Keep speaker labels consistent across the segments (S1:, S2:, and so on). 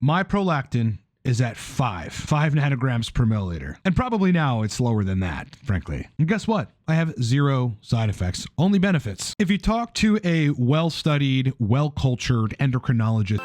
S1: My prolactin is at 5 nanograms per milliliter. And probably now it's lower than that, frankly. And guess what? I have 0 side effects, only benefits. If you talk to a well-studied, well-cultured endocrinologist,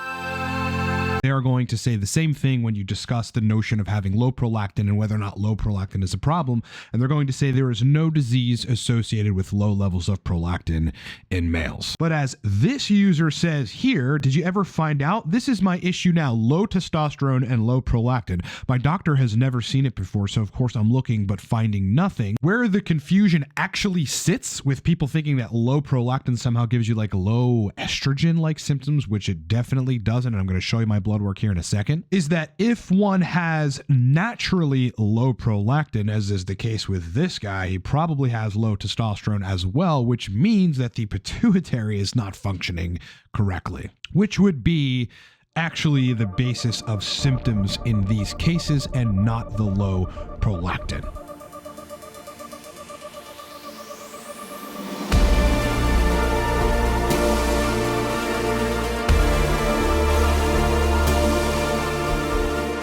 S1: they are going to say the same thing when you discuss the notion of having low prolactin and whether or not low prolactin is a problem. And they're going to say there is no disease associated with low levels of prolactin in males. But as this user says here, did you ever find out? This is my issue now, low testosterone and low prolactin. My doctor has never seen it before, so of course I'm looking but finding nothing. Where the confusion actually sits with people thinking that low prolactin somehow gives you like low estrogen-like symptoms, which it definitely doesn't, and I'm going to show you my blood work here in a second, is that if one has naturally low prolactin, as is the case with this guy, he probably has low testosterone as well, which means that the pituitary is not functioning correctly, which would be actually the basis of symptoms in these cases and not the low prolactin.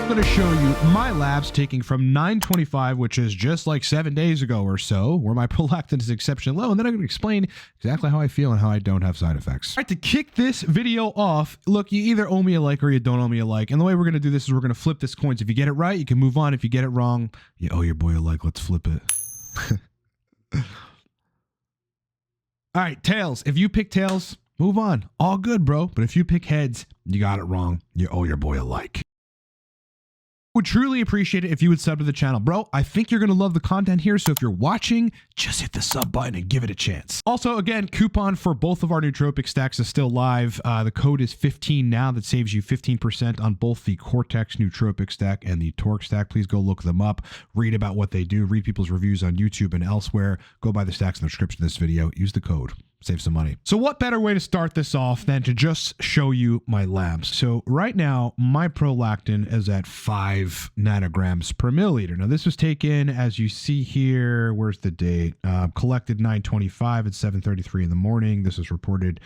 S1: I'm going to show you my labs taking from 925, which is just like 7 days ago or so, where my prolactin is exceptionally low. And then I'm going to explain exactly how I feel and how I don't have side effects. All right, to kick this video off, look, you either owe me a like or you don't owe me a like. And the way we're going to do this is we're going to flip this coin. So if you get it right, you can move on. If you get it wrong, you owe your boy a like. Let's flip it. All right, tails. If you pick tails, move on. All good, bro. But if you pick heads, you got it wrong. You owe your boy a like. Would truly appreciate it if you would sub to the channel. Bro, I think you're going to love the content here, so if you're watching, just hit the sub button and give it a chance. Also, again, coupon for both of our nootropic stacks is still live. The code is 15 now. That saves you 15% on both the Cortex nootropic stack and the Torque stack. Please go look them up, read about what they do, read people's reviews on YouTube and elsewhere. Go buy the stacks in the description of this video. Use the code. Save some money. So what better way to start this off than to just show you my labs? So right now, my prolactin is at 5 nanograms per milliliter. Now this was taken, as you see here, where's the date? Collected 9:25 at 7:33 in the morning. This is reported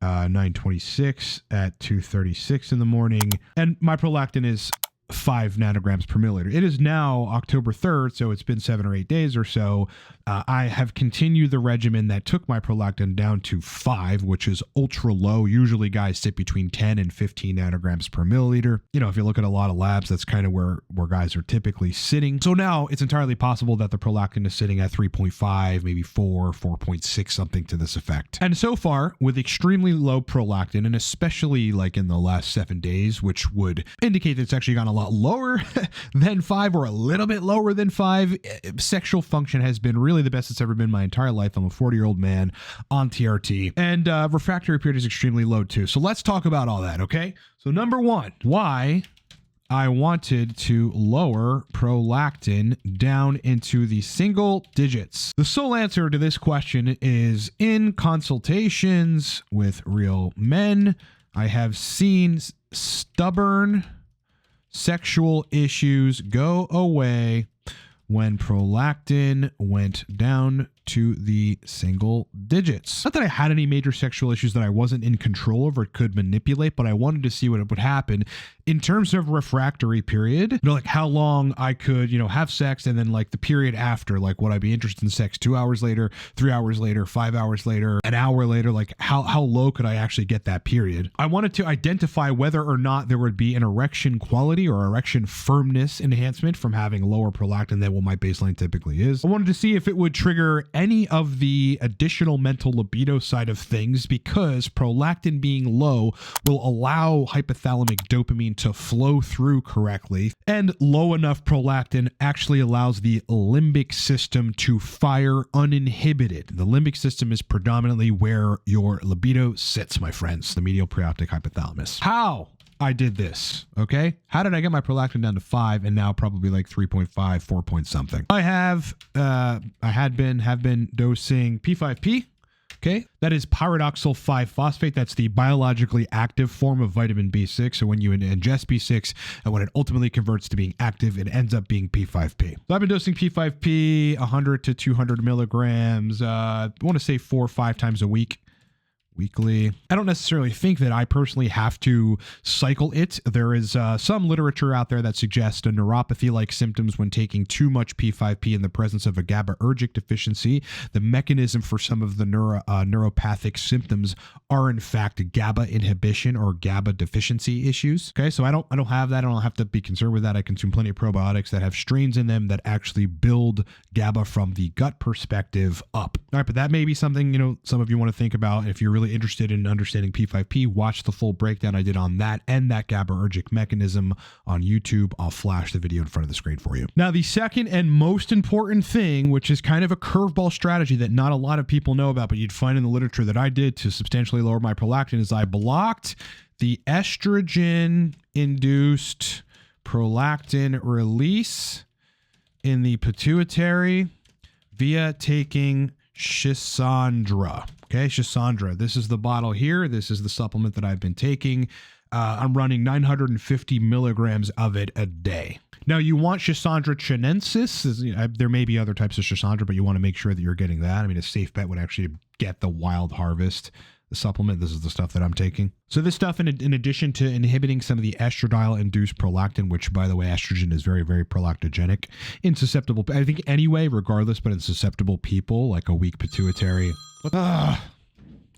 S1: 9:26 at 2:36 in the morning. And my prolactin is 5 nanograms per milliliter. It is now October 3rd, so it's been 7 or 8 days or so. I have continued the regimen that took my prolactin down to 5, which is ultra low. Usually guys sit between 10 and 15 nanograms per milliliter. You know, if you look at a lot of labs, that's kind of where guys are typically sitting. So now it's entirely possible that the prolactin is sitting at 3.5, maybe 4, 4.6, something to this effect. And so far, with extremely low prolactin, and especially like in the last 7 days, which would indicate that it's actually gone a lot lower than 5 or a little bit lower than 5, sexual function has been really the best it's ever been my entire life. I'm a 40-year-old man on TRT, and refractory period is extremely low too. So let's talk about all that, okay? So number one, why I wanted to lower prolactin down into the single digits. The sole answer to this question is in consultations with real men, I have seen stubborn sexual issues go away when prolactin went down to the single digits. Not that I had any major sexual issues that I wasn't in control of or could manipulate, but I wanted to see what would happen in terms of refractory period. You know, like how long I could, you know, have sex, and then like the period after, like would I be interested in sex 2 hours later, 3 hours later, 5 hours later, an hour later, like how low could I actually get that period? I wanted to identify whether or not there would be an erection quality or erection firmness enhancement from having lower prolactin than what my baseline typically is. I wanted to see if it would trigger any of the additional mental libido side of things, because prolactin being low will allow hypothalamic dopamine to flow through correctly, and low enough prolactin actually allows the limbic system to fire uninhibited. The limbic system is predominantly where your libido sits, my friends, the medial preoptic hypothalamus. How I did this, okay? How did I get my prolactin down to 5 and now probably like 3.5, 4 point something? I have been dosing P5P, okay? That is pyridoxal 5-phosphate. That's the biologically active form of vitamin B6. So when you ingest B6 and when it ultimately converts to being active, it ends up being P5P. So I've been dosing P5P 100 to 200 milligrams, I want to say 4 or 5 times a week, weekly. I don't necessarily think that I personally have to cycle it. There is some literature out there that suggests a neuropathy-like symptoms when taking too much P5P in the presence of a GABAergic deficiency. The mechanism for some of the neuropathic symptoms are in fact GABA inhibition or GABA deficiency issues. Okay, so I don't have that. I don't have to be concerned with that. I consume plenty of probiotics that have strains in them that actually build GABA from the gut perspective up. All right, but that may be something, you know, some of you want to think about. If you're really interested in understanding P5P, watch the full breakdown I did on that and that GABAergic mechanism on YouTube. I'll flash the video in front of the screen for you. Now, the second and most important thing, which is kind of a curveball strategy that not a lot of people know about, but you'd find in the literature that I did to substantially lower my prolactin, is I blocked the estrogen-induced prolactin release in the pituitary via taking Schisandra. Okay, Schisandra. This is the bottle here. This is the supplement that I've been taking. I'm running 950 milligrams of it a day. Now, you want Schisandra chinensis. There may be other types of Schisandra, but you want to make sure that you're getting that. I mean, a safe bet would actually get the Wild Harvest, the supplement. This is the stuff that I'm taking. So this stuff, in addition to inhibiting some of the estradiol-induced prolactin, which, by the way, estrogen is very, very prolactogenic in susceptible, I think anyway, regardless, but in susceptible people, like a weak pituitary. I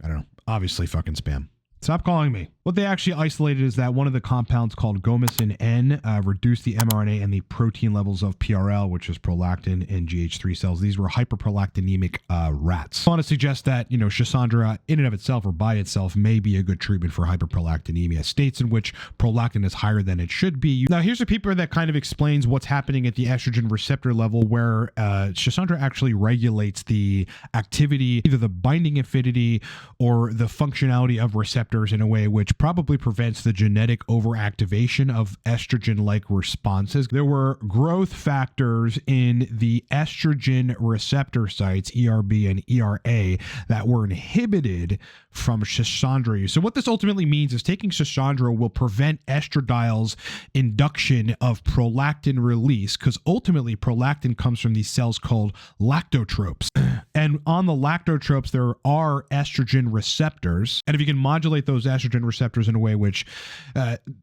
S1: don't know. Obviously fucking spam. Stop calling me. What they actually isolated is that one of the compounds called gomycin N reduced the mRNA and the protein levels of PRL, which is prolactin, in GH3 cells. These were hyperprolactinemic rats. I want to suggest that, you know, Schisandra in and of itself or by itself may be a good treatment for hyperprolactinemia, states in which prolactin is higher than it should be. Now, here's a paper that kind of explains what's happening at the estrogen receptor level, where Schisandra actually regulates the activity, either the binding affinity or the functionality of receptors in a way which probably prevents the genetic overactivation of estrogen-like responses. There were growth factors in the estrogen receptor sites, ERB and ERA, that were inhibited from Schisandra use. So what this ultimately means is taking Schisandra will prevent estradiol's induction of prolactin release, because ultimately prolactin comes from these cells called lactotropes. And on the lactotropes, there are estrogen receptors. And if you can modulate those estrogen receptors in a way which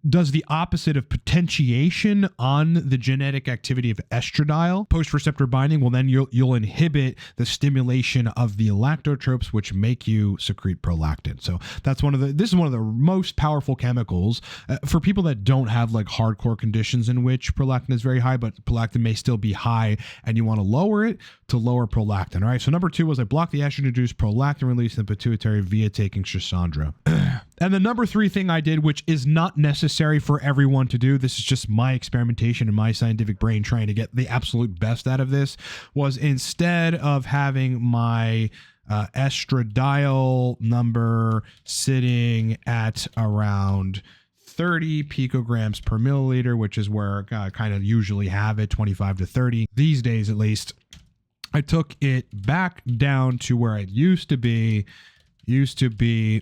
S1: does the opposite of potentiation on the genetic activity of estradiol, post-receptor binding, well, then you'll inhibit the stimulation of the lactotropes, which make you secrete prolactin. So that's this is one of the most powerful chemicals for people that don't have like hardcore conditions in which prolactin is very high, but prolactin may still be high and you want to lower it to lower prolactin. All right. So number 2 was I blocked the estrogen-induced prolactin release in the pituitary via taking Schisandra. And the number 3 thing I did, which is not necessary for everyone to do, this is just my experimentation and my scientific brain trying to get the absolute best out of this, was instead of having my estradiol number sitting at around 30 picograms per milliliter, which is where I kind of usually have it, 25 to 30 these days at least, I took it back down to where it used to be,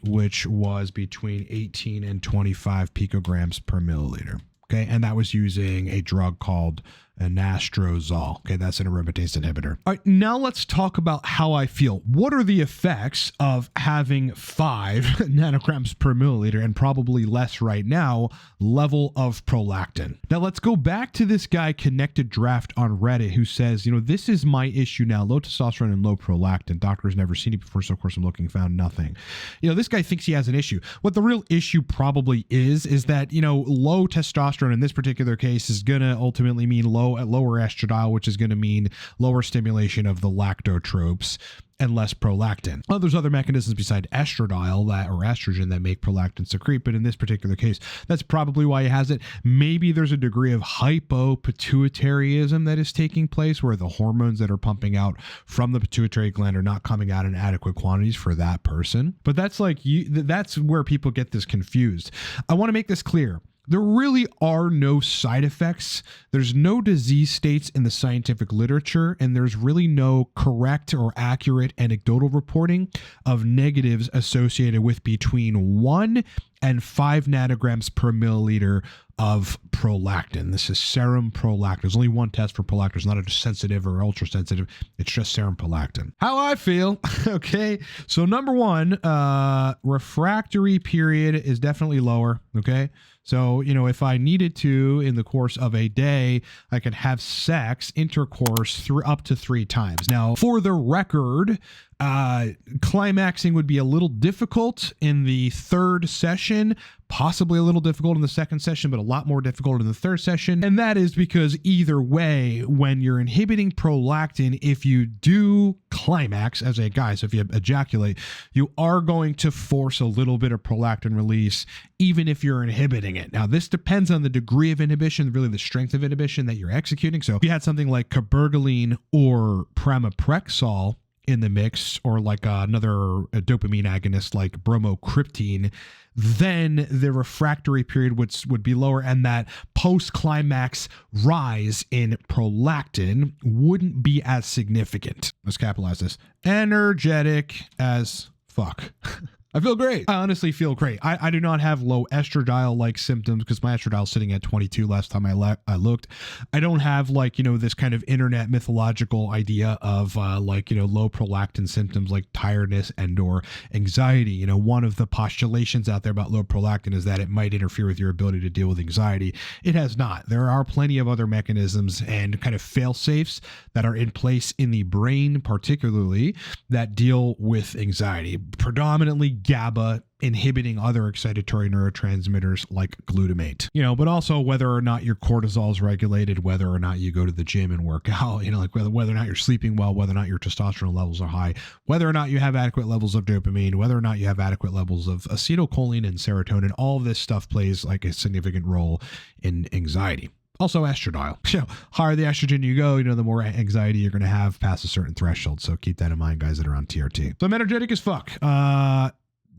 S1: which was between 18 and 25 picograms per milliliter. Okay, and that was using a drug called anastrozole. Okay, that's an aromatase inhibitor. All right, now let's talk about how I feel. What are the effects of having 5 nanograms per milliliter, and probably less right now, level of prolactin? Now let's go back to this guy Connected Draft on Reddit, who says, you know, this is my issue now, low testosterone and low prolactin. Doctor's never seen it before, so of course I'm looking, found nothing. You know, this guy thinks he has an issue. What the real issue probably is that, you know, low testosterone in this particular case is going to ultimately mean lower estradiol, which is going to mean lower stimulation of the lactotropes and less prolactin. Well, there's other mechanisms beside estradiol or estrogen that make prolactin secrete, but in this particular case, that's probably why he has it. Maybe there's a degree of hypopituitarism that is taking place, where the hormones that are pumping out from the pituitary gland are not coming out in adequate quantities for that person. But that's where people get this confused. I want to make this clear. There really are no side effects. There's no disease states in the scientific literature, and there's really no correct or accurate anecdotal reporting of negatives associated with between 1 and 5 nanograms per milliliter of prolactin. This is serum prolactin. There's only one test for prolactin. It's not a sensitive or ultra sensitive. It's just serum prolactin. How I feel. Okay. So number one, refractory period is definitely lower. Okay. So, if I needed to in the course of a day, I could have intercourse through up to 3 times. Now, for the record, climaxing would be a little difficult in the 3rd session, possibly a little difficult in the 2nd session, but a lot more difficult in the 3rd session. And that is because either way, when you're inhibiting prolactin, if you do climax as a guy, so if you ejaculate, you are going to force a little bit of prolactin release, even if you're inhibiting it. Now, this depends on the degree of inhibition, really the strength of inhibition that you're executing. So if you had something like cabergoline or pramipexole in the mix, or like another dopamine agonist like bromocriptine, then the refractory period would be lower, and that post-climax rise in prolactin wouldn't be as significant. Let's capitalize this. Energetic as fuck. I feel great. I honestly feel great. I do not have low estradiol-like symptoms because my estradiol is sitting at 22 last time I looked. I don't have this kind of internet mythological idea of low prolactin symptoms like tiredness and or anxiety. One of the postulations out there about low prolactin is that it might interfere with your ability to deal with anxiety. It has not. There are plenty of other mechanisms and kind of fail-safes that are in place in the brain, particularly, that deal with anxiety. Predominantly GABA inhibiting other excitatory neurotransmitters like glutamate, but also whether or not your cortisol is regulated, whether or not you go to the gym and work out, whether or not you're sleeping well, whether or not your testosterone levels are high, whether or not you have adequate levels of dopamine, whether or not you have adequate levels of acetylcholine and serotonin. All of this stuff plays like a significant role in anxiety. Also estradiol. So higher the estrogen you go, the more anxiety you're going to have past a certain threshold. So keep that in mind, guys that are on TRT. So I'm energetic as fuck.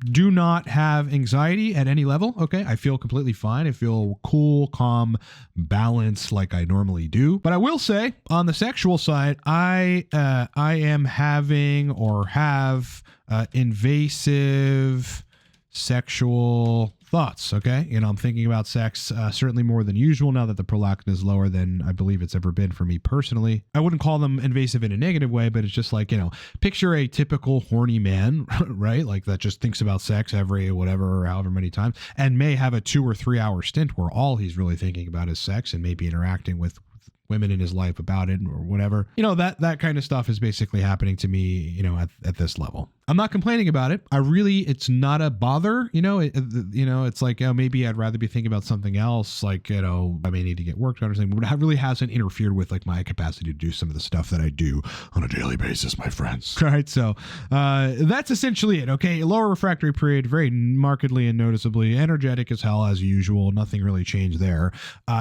S1: Do not have anxiety at any level. Okay. I feel completely fine. I feel cool, calm, balanced like I normally do. But I will say on the sexual side, I am having or have invasive sexual thoughts. Okay. I'm thinking about sex certainly more than usual now that the prolactin is lower than I believe it's ever been for me personally. I wouldn't call them invasive in a negative way, but it's just like, picture a typical horny man, right? Like that just thinks about sex every whatever, however many times, and may have a 2 or 3 hour stint where all he's really thinking about is sex and maybe interacting with women in his life about it or whatever. That kind of stuff is basically happening to me, at this level. I'm not complaining about it. It's not a bother, it's like, maybe I'd rather be thinking about something else. Like, I may need to get work done or something, but it really hasn't interfered with like my capacity to do some of the stuff that I do on a daily basis, my friends. All right. So, that's essentially it. Okay. Lower refractory period, very markedly and noticeably energetic as hell as usual. Nothing really changed there.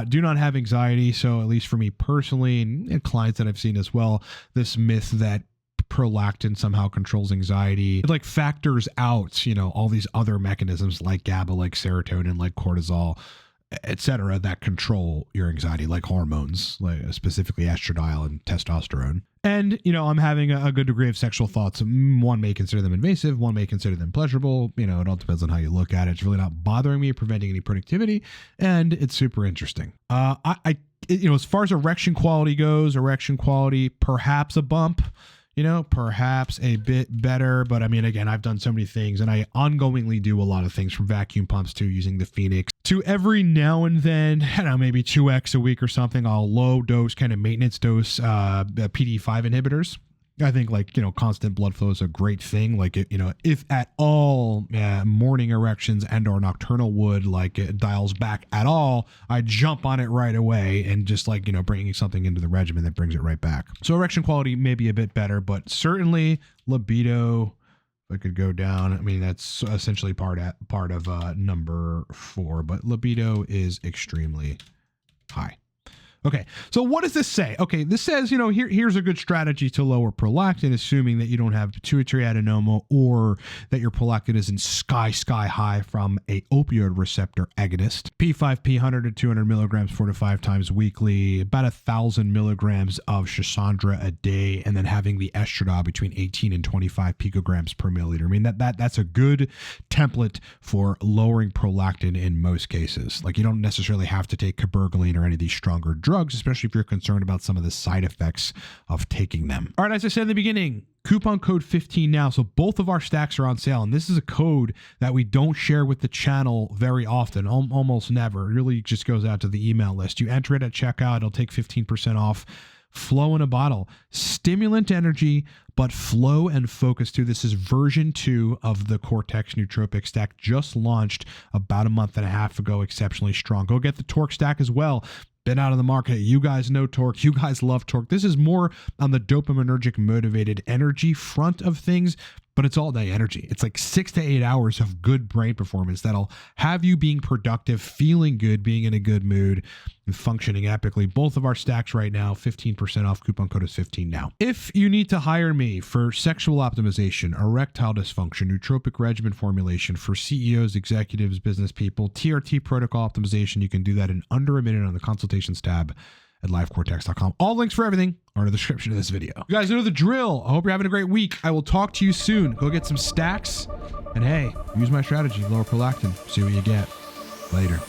S1: Do not have anxiety. So at least for me personally and clients that I've seen as well, this myth that prolactin somehow controls anxiety, it like factors out, all these other mechanisms like GABA, like serotonin, like cortisol, etc., that control your anxiety, like hormones, like specifically estradiol and testosterone. And, I'm having a good degree of sexual thoughts. One may consider them invasive, one may consider them pleasurable. It all depends on how you look at it. It's really not bothering me, preventing any productivity, and it's super interesting. As far as erection quality goes, perhaps a bump. Perhaps a bit better, but I mean, again, I've done so many things and I ongoingly do a lot of things from vacuum pumps to using the Phoenix to every now and then, maybe 2x a week or something. I'll low dose kind of maintenance dose, PD5 inhibitors. I think constant blood flow is a great thing. Like, if at all morning erections and or nocturnal would it dials back at all, I jump on it right away and just bringing something into the regimen that brings it right back. So erection quality may be a bit better, but certainly libido, if I could go down, I mean, that's essentially part of number 4, but libido is extremely high. Okay, so what does this say? Okay, this says, here's a good strategy to lower prolactin, assuming that you don't have pituitary adenoma or that your prolactin isn't sky high from a opioid receptor agonist. P5P, 100 to 200 milligrams 4 to 5 times weekly, about 1,000 milligrams of Schisandra a day, and then having the estradiol between 18 and 25 picograms per milliliter. I mean, that's a good template for lowering prolactin in most cases. Like, you don't necessarily have to take cabergoline or any of these stronger drugs, especially if you're concerned about some of the side effects of taking them. All right, as I said in the beginning, coupon code 15 now. So both of our stacks are on sale. And this is a code that we don't share with the channel very often, almost never. It really just goes out to the email list. You enter it at checkout, it'll take 15% off. Flow in a bottle. Stimulant energy, but flow and focus too. This is version 2 of the Cortex Nootropic stack, just launched about a month and a half ago. Exceptionally strong. Go get the Torque stack as well. Been out of the market. You guys know Torque. You guys love Torque. This is more on the dopaminergic motivated energy front of things, but it's all day energy. It's like 6 to 8 hours of good brain performance that'll have you being productive, feeling good, being in a good mood, and functioning epically. Both of our stacks right now, 15% off. Coupon code is 15 now. If you need to hire me for sexual optimization, erectile dysfunction, nootropic regimen formulation for CEOs, executives, business people, TRT protocol optimization, you can do that in under a minute on the consultations tab at livecortex.com. All links for everything are in the description of this video. You guys know the drill. I hope you're having a great week. I will talk to you soon. Go get some stacks. And hey, use my strategy, lower prolactin. See what you get. Later.